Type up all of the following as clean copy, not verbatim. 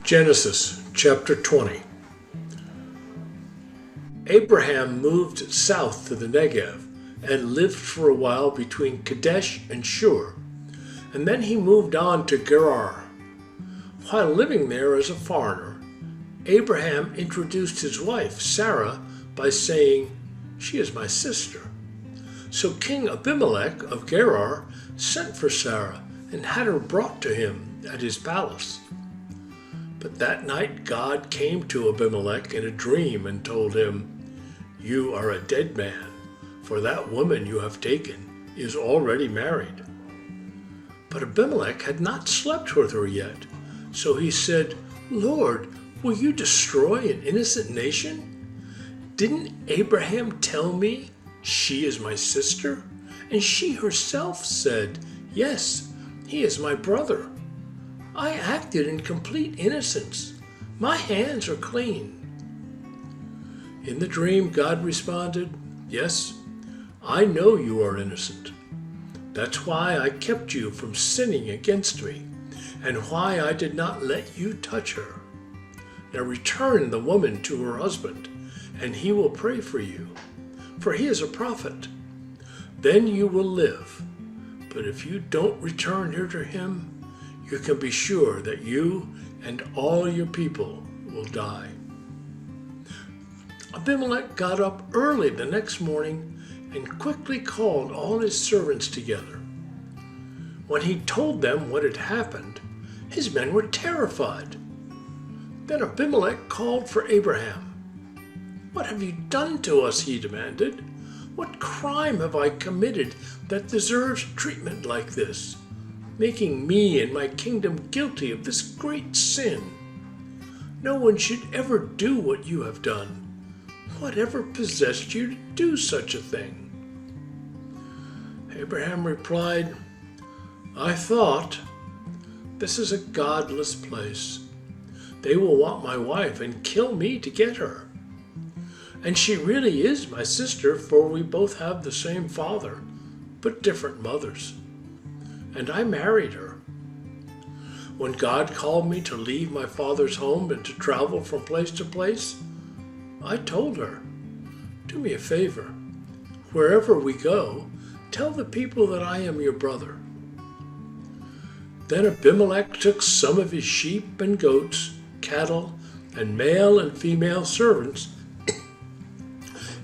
Genesis chapter 20. Abraham moved south to the Negev and lived for a while between Kadesh and Shur, and then he moved on to Gerar. While living there as a foreigner, Abraham introduced his wife, Sarah, by saying, "She is my sister." So King Abimelech of Gerar sent for Sarah and had her brought to him at his palace. But that night God came to Abimelech in a dream and told him, "You are a dead man, for that woman you have taken is already married." But Abimelech had not slept with her yet, so he said, "Lord, will you destroy an innocent nation? Didn't Abraham tell me she is my sister? And she herself said, 'Yes, he is my brother.' I acted in complete innocence. My hands are clean." In the dream, God responded, "Yes, I know you are innocent. That's why I kept you from sinning against me, and why I did not let you touch her. Now return the woman to her husband, and he will pray for you, for he is a prophet. Then you will live. But if you don't return her to him, you can be sure that you and all your people will die." Abimelech got up early the next morning and quickly called all his servants together. When he told them what had happened, his men were terrified. Then Abimelech called for Abraham. "What have you done to us?" he demanded. "What crime have I committed that deserves treatment like this, making me and my kingdom guilty of this great sin? No one should ever do what you have done. Whatever possessed you to do such a thing?" Abraham replied, "I thought, this is a godless place. They will want my wife and kill me to get her. And she really is my sister, for we both have the same father, but different mothers. And I married her. When God called me to leave my father's home and to travel from place to place, I told her, 'Do me a favor. Wherever we go, tell the people that I am your brother.' Then Abimelech took some of his sheep and goats, cattle, and male and female servants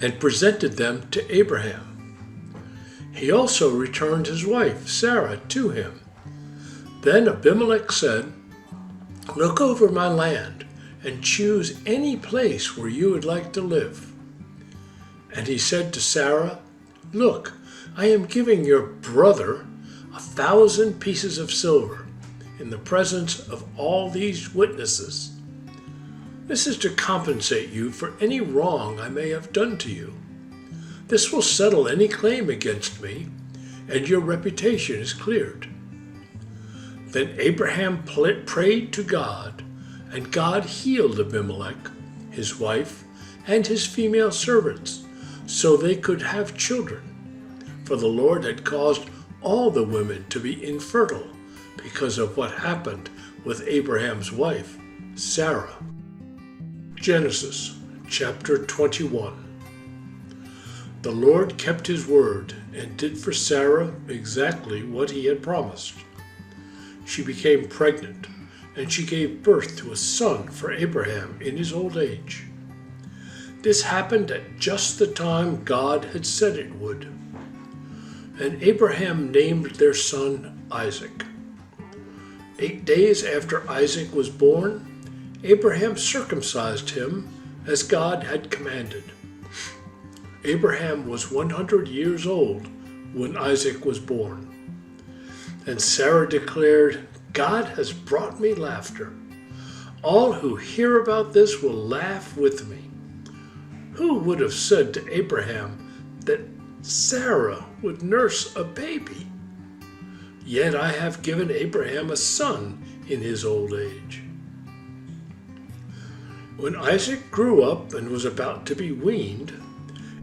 and presented them to Abraham. He also returned his wife, Sarah, to him. Then Abimelech said, 'Look over my land and choose any place where you would like to live.' And he said to Sarah, 'Look, I am giving your brother 1,000 pieces of silver in the presence of all these witnesses. This is to compensate you for any wrong I may have done to you. This will settle any claim against me, and your reputation is cleared.' Then Abraham prayed to God, and God healed Abimelech, his wife, and his female servants, so they could have children. For the Lord had caused all the women to be infertile because of what happened with Abraham's wife, Sarah. Genesis chapter 21. The Lord kept his word and did for Sarah exactly what he had promised. She became pregnant, and she gave birth to a son for Abraham in his old age. This happened at just the time God had said it would. And Abraham named their son Isaac. 8 days after Isaac was born, Abraham circumcised him as God had commanded. Abraham was 100 years old when Isaac was born. And Sarah declared, "God has brought me laughter. All who hear about this will laugh with me." Who would have said to Abraham that Sarah would nurse a baby? Yet I have given Abraham a son in his old age. When Isaac grew up and was about to be weaned,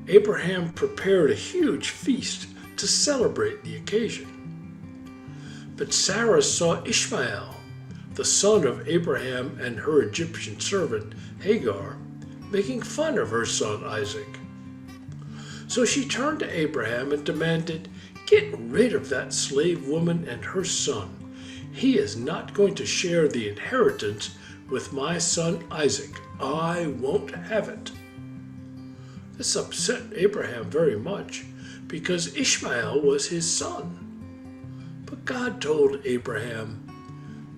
Abraham prepared a huge feast to celebrate the occasion. But Sarah saw Ishmael, the son of Abraham and her Egyptian servant Hagar, making fun of her son Isaac. So she turned to Abraham and demanded, "Get rid of that slave woman and her son. He is not going to share the inheritance with my son Isaac. I won't have it." This upset Abraham very much, because Ishmael was his son. But God told Abraham,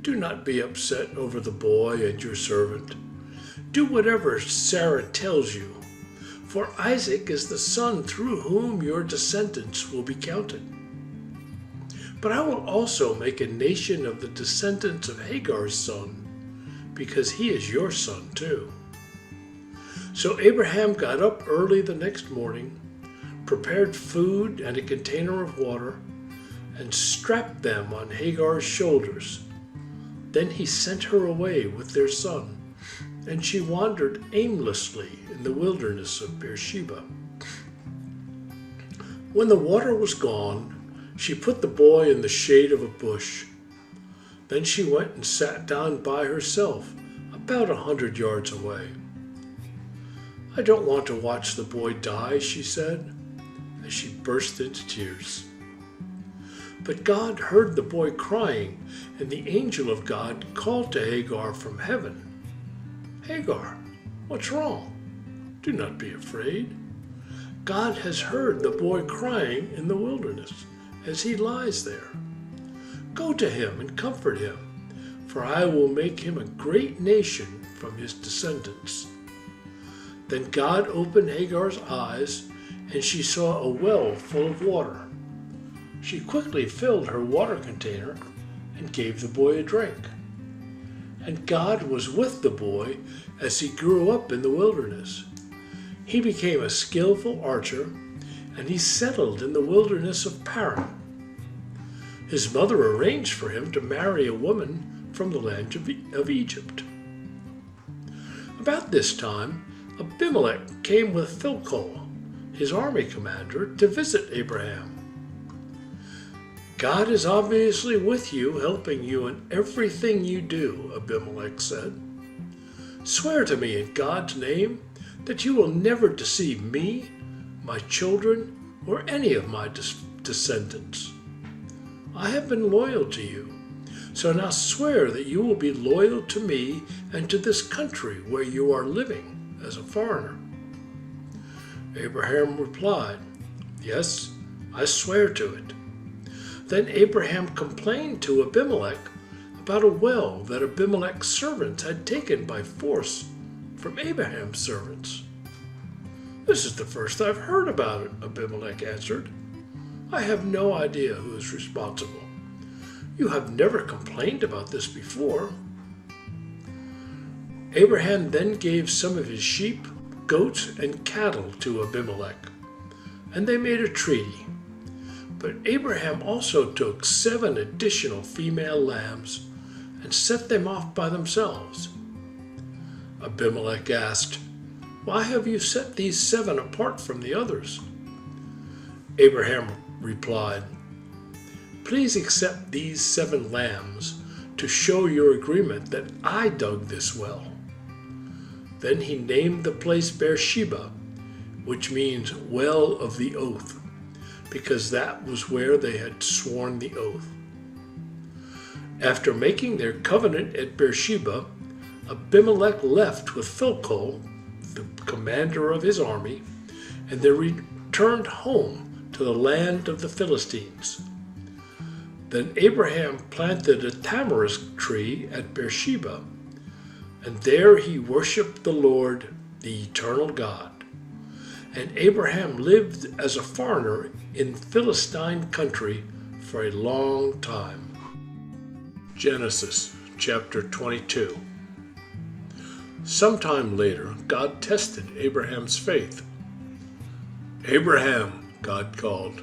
"Do not be upset over the boy and your servant. Do whatever Sarah tells you, for Isaac is the son through whom your descendants will be counted. But I will also make a nation of the descendants of Hagar's son, because he is your son too." So Abraham got up early the next morning, prepared food and a container of water, and strapped them on Hagar's shoulders. Then he sent her away with their son, and she wandered aimlessly in the wilderness of Beersheba. When the water was gone, she put the boy in the shade of a bush. Then she went and sat down by herself, about 100 yards away. "I don't want to watch the boy die," she said, as she burst into tears. But God heard the boy crying, and the angel of God called to Hagar from heaven, "Hagar, what's wrong? Do not be afraid. God has heard the boy crying in the wilderness as he lies there. Go to him and comfort him, for I will make him a great nation from his descendants." Then God opened Hagar's eyes, and she saw a well full of water. She quickly filled her water container and gave the boy a drink. And God was with the boy as he grew up in the wilderness. He became a skillful archer, and he settled in the wilderness of Paran. His mother arranged for him to marry a woman from the land of Egypt. About this time, Abimelech came with Phicol, his army commander, to visit Abraham. "God is obviously with you, helping you in everything you do," Abimelech said. "Swear to me in God's name that you will never deceive me, my children, or any of my descendants. I have been loyal to you, so now swear that you will be loyal to me and to this country where you are living as a foreigner." Abraham replied, "Yes, I swear to it." Then Abraham complained to Abimelech about a well that Abimelech's servants had taken by force from Abraham's servants. "This is the first I've heard about it," Abimelech answered. "I have no idea who is responsible. You have never complained about this before." Abraham then gave some of his sheep, goats, and cattle to Abimelech, and they made a treaty. But Abraham also took 7 additional female lambs and set them off by themselves. Abimelech asked, "Why have you set these 7 apart from the others?" Abraham replied, "Please accept these 7 lambs to show your agreement that I dug this well." Then he named the place Beersheba, which means well of the oath, because that was where they had sworn the oath. After making their covenant at Beersheba, Abimelech left with Phicol, the commander of his army, and they returned home to the land of the Philistines. Then Abraham planted a tamarisk tree at Beersheba, and there he worshipped the Lord, the eternal God. And Abraham lived as a foreigner in Philistine country for a long time. Genesis chapter 22. Sometime later, God tested Abraham's faith. "Abraham," God called.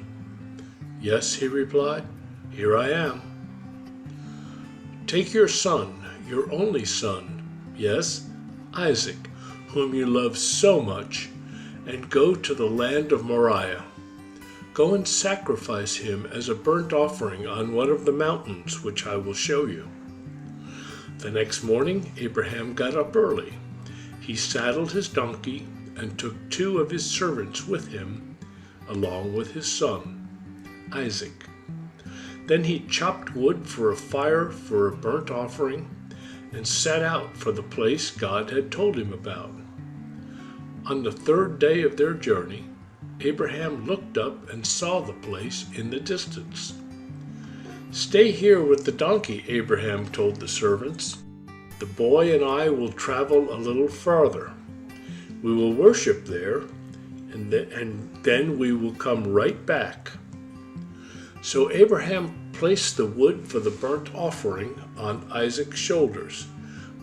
"Yes," he replied, "here I am." "Take your son, your only son, yes, Isaac, whom you love so much, and go to the land of Moriah. Go and sacrifice him as a burnt offering on one of the mountains which I will show you." The next morning, Abraham got up early. He saddled his donkey and took 2 of his servants with him, along with his son, Isaac. Then he chopped wood for a fire for a burnt offering and set out for the place God had told him about. On the 3rd day of their journey, Abraham looked up and saw the place in the distance. "Stay here with the donkey," Abraham told the servants. "The boy and I will travel a little farther. We will worship there, and then we will come right back." So Abraham placed the wood for the burnt offering on Isaac's shoulders,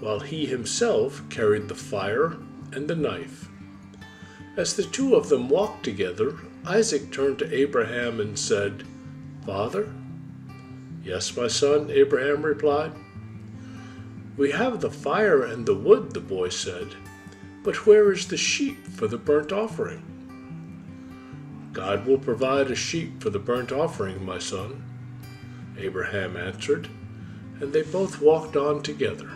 while he himself carried the fire and the knife. As the 2 of them walked together, Isaac turned to Abraham and said, "Father?" "Yes, my son," Abraham replied. "We have the fire and the wood," the boy said, "but where is the sheep for the burnt offering?" "God will provide a sheep for the burnt offering, my son," Abraham answered, and they both walked on together.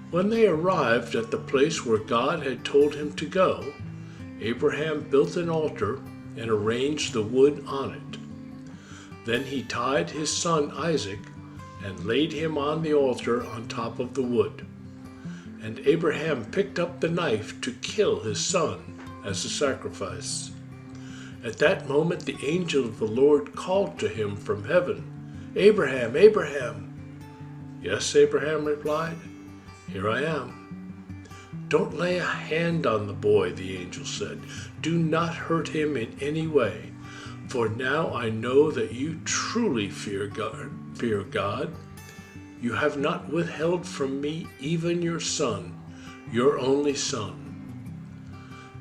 When they arrived at the place where God had told him to go, Abraham built an altar and arranged the wood on it. Then he tied his son Isaac and laid him on the altar on top of the wood. And Abraham picked up the knife to kill his son as a sacrifice. At that moment the angel of the Lord called to him from heaven, "Abraham, Abraham!" "Yes," Abraham replied, "here I am." "Don't lay a hand on the boy," the angel said. "Do not hurt him in any way, for now I know that you truly fear God. You have not withheld from me even your son, your only son."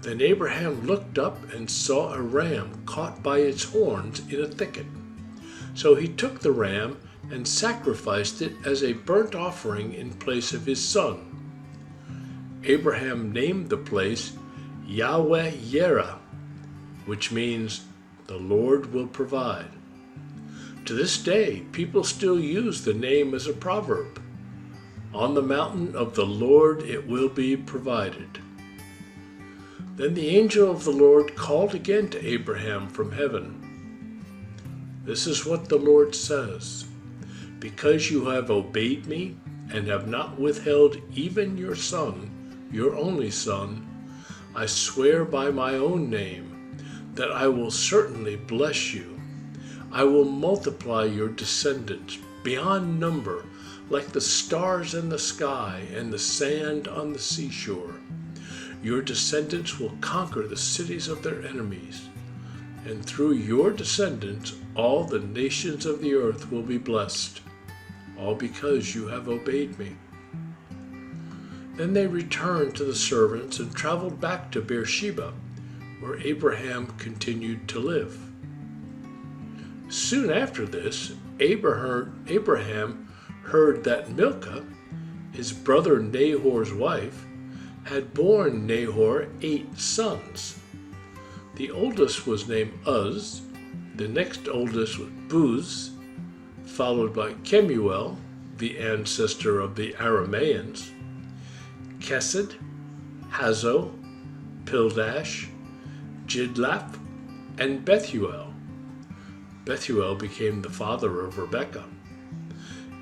Then Abraham looked up and saw a ram caught by its horns in a thicket. So he took the ram and sacrificed it as a burnt offering in place of his son. Abraham named the place Yahweh-Yireh, which means "the Lord will provide." To this day, people still use the name as a proverb. On the mountain of the Lord it will be provided. Then the angel of the Lord called again to Abraham from heaven. "This is what the Lord says. Because you have obeyed me and have not withheld even your son, your only son, I swear by my own name that I will certainly bless you. I will multiply your descendants beyond number, like the stars in the sky and the sand on the seashore. Your descendants will conquer the cities of their enemies, and through your descendants all the nations of the earth will be blessed, all because you have obeyed me." Then they returned to the servants and traveled back to Beersheba, where Abraham continued to live. Soon after this, Abraham heard that Milcah, his brother Nahor's wife, had borne Nahor 8 sons. The oldest was named Uz, the next oldest was Buz, followed by Kemuel, the ancestor of the Arameans, Kesed, Hazo, Pildash, Jidlaph, and Bethuel. Bethuel became the father of Rebekah.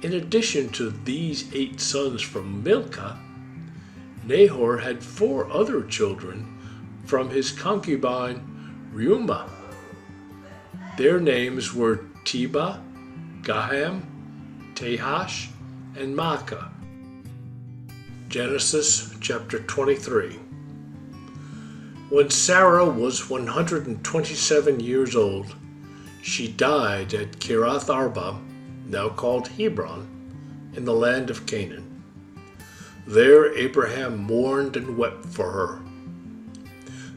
In addition to these 8 sons from Milcah, Nahor had 4 other children from his concubine Reumah. Their names were Tebah, Gaham, Tahash, and Maacah. Genesis chapter 23. When Sarah was 127 years old, she died at Kiriath Arba, now called Hebron, in the land of Canaan. There Abraham mourned and wept for her.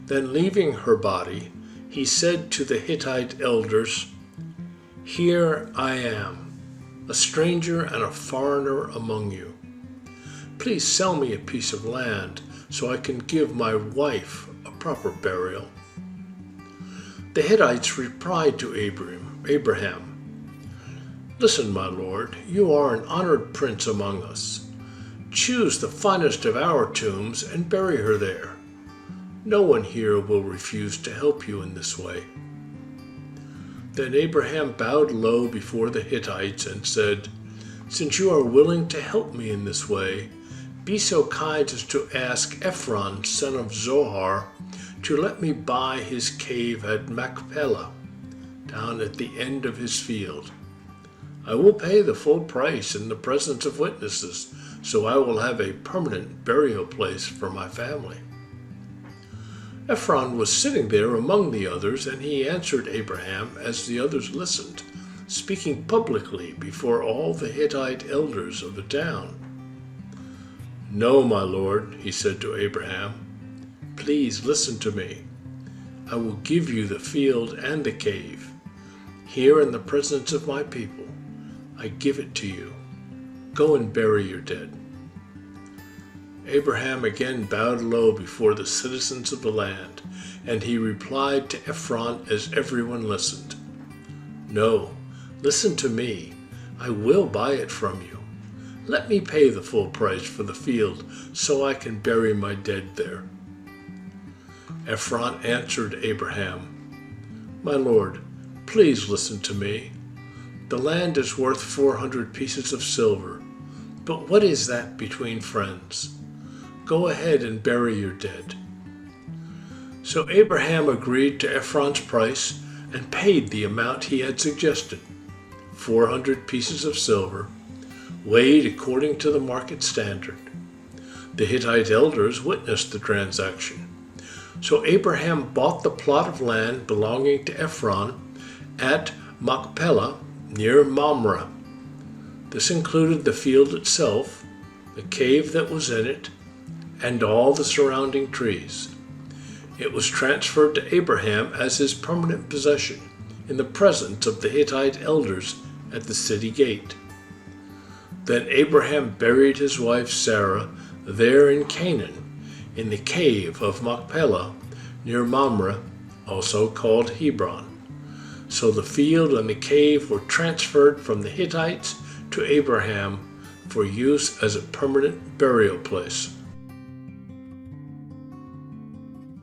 Then leaving her body, he said to the Hittite elders, "Here I am, a stranger and a foreigner among you. Please sell me a piece of land so I can give my wife a proper burial." The Hittites replied to Abraham, Listen, my lord, you are an honored prince among us. Choose the finest of our tombs and bury her there. No one here will refuse to help you in this way." Then Abraham bowed low before the Hittites and said, "Since you are willing to help me in this way, be so kind as to ask Ephron, son of Zohar, to let me buy his cave at Machpelah, down at the end of his field. I will pay the full price in the presence of witnesses, so I will have a permanent burial place for my family." Ephron was sitting there among the others, and he answered Abraham as the others listened, speaking publicly before all the Hittite elders of the town. "No, my lord," he said to Abraham, "please listen to me. I will give you the field and the cave. Here in the presence of my people, I give it to you. Go and bury your dead." Abraham again bowed low before the citizens of the land, and he replied to Ephron as everyone listened, "No, listen to me. I will buy it from you. Let me pay the full price for the field so I can bury my dead there." Ephron answered Abraham, "My lord, please listen to me. The land is worth 400 pieces of silver, but what is that between friends? Go ahead and bury your dead." So Abraham agreed to Ephron's price and paid the amount he had suggested, 400 pieces of silver, weighed according to the market standard. The Hittite elders witnessed the transaction. So Abraham bought the plot of land belonging to Ephron at Machpelah near Mamre. This included the field itself, the cave that was in it, and all the surrounding trees. It was transferred to Abraham as his permanent possession in the presence of the Hittite elders at the city gate. Then Abraham buried his wife Sarah there in Canaan, in the cave of Machpelah near Mamre, also called Hebron. So the field and the cave were transferred from the Hittites to Abraham for use as a permanent burial place.